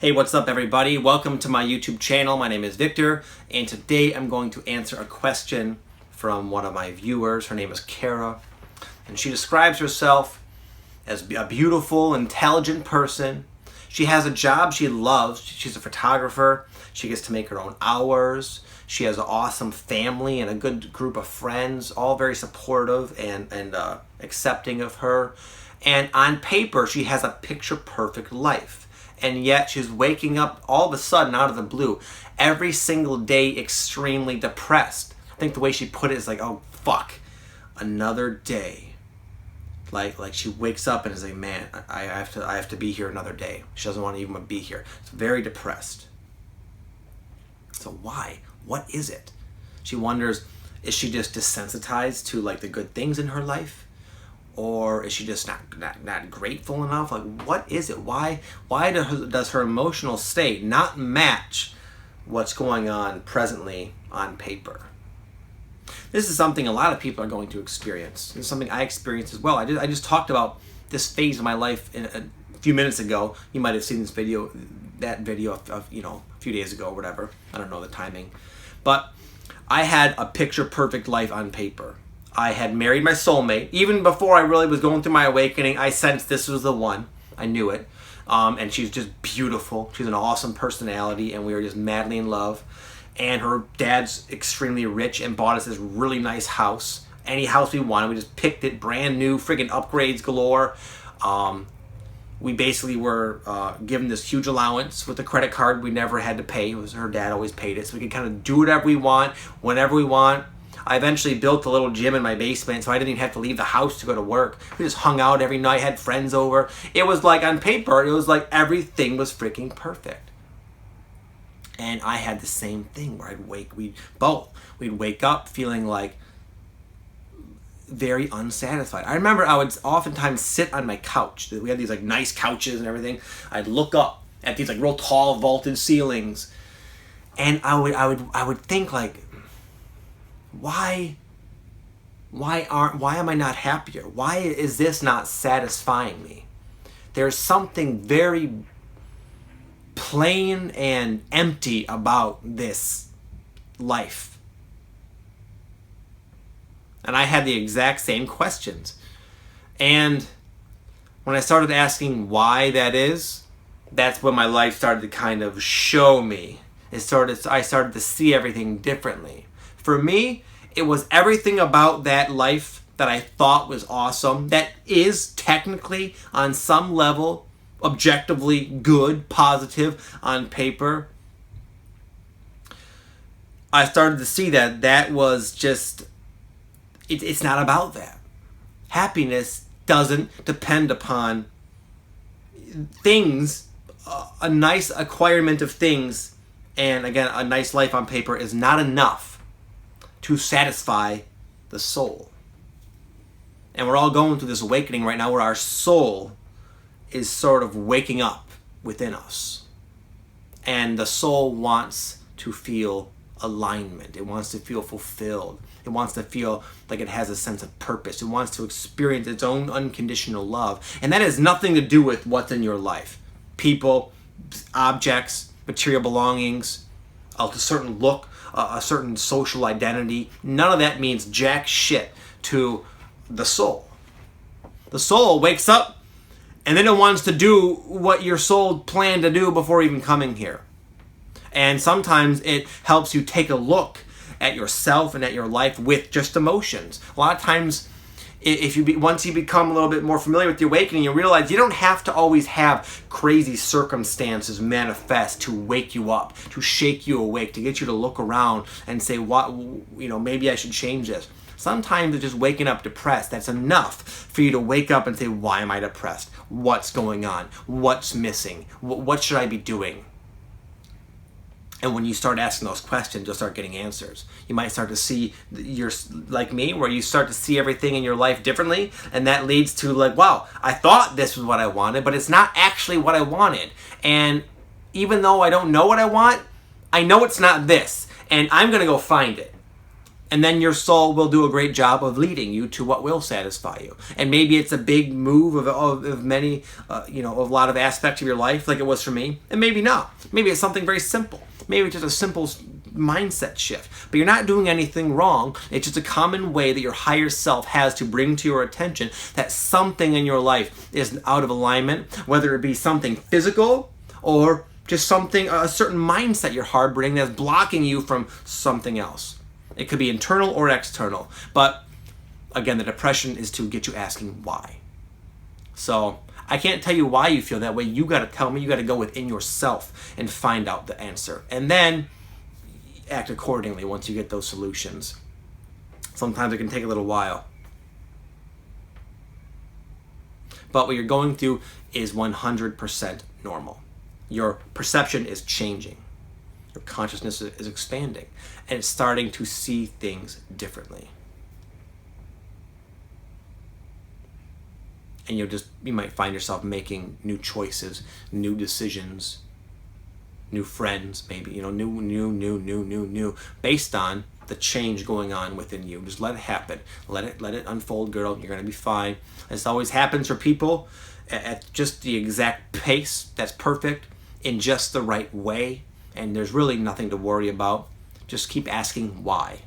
Hey, what's up everybody? Welcome to my YouTube channel. My name is Victor, and today I'm going to answer a question from one of my viewers. Her name is Kara, and she describes herself as a beautiful, intelligent person. She has a job she loves. She's a photographer. She gets to make her own hours. She has an awesome family and a good group of friends, all very supportive and accepting of her. And on paper, she has a picture-perfect life. And yet she's waking up all of a sudden out of the blue every single day extremely depressed. I think the way she put it is like, oh fuck, another day. Like she wakes up and is like, man, I have to be here another day. She doesn't want to even be here. It's very depressed. So why? What is it? She wonders, is she just desensitized to like the good things in her life? Or is she just not grateful enough? Like, what is it? Why does her emotional state not match what's going on presently on paper? This is something a lot of people are going to experience. This is something I experienced as well. I just talked about this phase of my life a few minutes ago. You might have seen this video, that video of a few days ago or whatever. I don't know the timing. But I had a picture-perfect life on paper. I had married my soulmate. Even before I really was going through my awakening, I sensed this was the one. I knew it. And she's just beautiful. She's an awesome personality, and we were just madly in love. And her dad's extremely rich and bought us this really nice house. Any house we wanted. We just picked it, brand new, friggin' upgrades galore. We basically were given this huge allowance with the credit card we never had to pay. It was her dad always paid it. So we could kind of do whatever we want, whenever we want. I eventually built a little gym in my basement, so I didn't even have to leave the house to go to work. We just hung out every night, had friends over. It was like, on paper, it was like everything was freaking perfect. And I had the same thing where we'd wake up feeling like very unsatisfied. I remember I would oftentimes sit on my couch. We had these like nice couches and everything. I'd look up at these like real tall vaulted ceilings, and I would think like, why am I not happier? Why is this not satisfying me? There's something very plain and empty about this life. And I had the exact same questions. And when I started asking why that is, that's when my life started to kind of show me. I started to see everything differently. For me, it was everything about that life that I thought was awesome, that is technically, on some level, objectively good, positive on paper. I started to see that was just, it's not about that. Happiness doesn't depend upon things, a nice acquirement of things, and again, a nice life on paper is not enough to satisfy the soul. And we're all going through this awakening right now where our soul is sort of waking up within us. And the soul wants to feel alignment. It wants to feel fulfilled. It wants to feel like it has a sense of purpose. It wants to experience its own unconditional love. And that has nothing to do with what's in your life. People, objects, material belongings, a certain look, a certain social identity. None of that means jack shit to the soul. The soul wakes up and then it wants to do what your soul planned to do before even coming here. And sometimes it helps you take a look at yourself and at your life with just emotions. A lot of times, once you become a little bit more familiar with the awakening, you realize you don't have to always have crazy circumstances manifest to wake you up, to shake you awake, to get you to look around and say, maybe I should change this. Sometimes it's just waking up depressed. That's enough for you to wake up and say, why am I depressed? What's going on? What's missing? What should I be doing? And when you start asking those questions, you'll start getting answers. You might start to see, you're like me, where you start to see everything in your life differently, and that leads to like, wow, I thought this was what I wanted, but it's not actually what I wanted. And even though I don't know what I want, I know it's not this, and I'm gonna go find it. And then your soul will do a great job of leading you to what will satisfy you. And maybe it's a big move of many, of a lot of aspects of your life, like it was for me. And maybe not. Maybe it's something very simple. Maybe it's just a simple mindset shift. But you're not doing anything wrong. It's just a common way that your higher self has to bring to your attention that something in your life is out of alignment, whether it be something physical or just something, a certain mindset you're harboring that's blocking you from something else. It could be internal or external. But again, the depression is to get you asking why. So I can't tell you why you feel that way. You got to tell me. You got to go within yourself and find out the answer. And then act accordingly once you get those solutions. Sometimes it can take a little while. But what you're going through is 100% normal. Your perception is changing. Your consciousness is expanding. And it's starting to see things differently. And you might find yourself making new choices, new decisions, new friends, maybe, new, based on the change going on within you. Just let it happen. Let it unfold, girl. You're going to be fine. This always happens for people at just the exact pace that's perfect, in just the right way. And there's really nothing to worry about. Just keep asking why.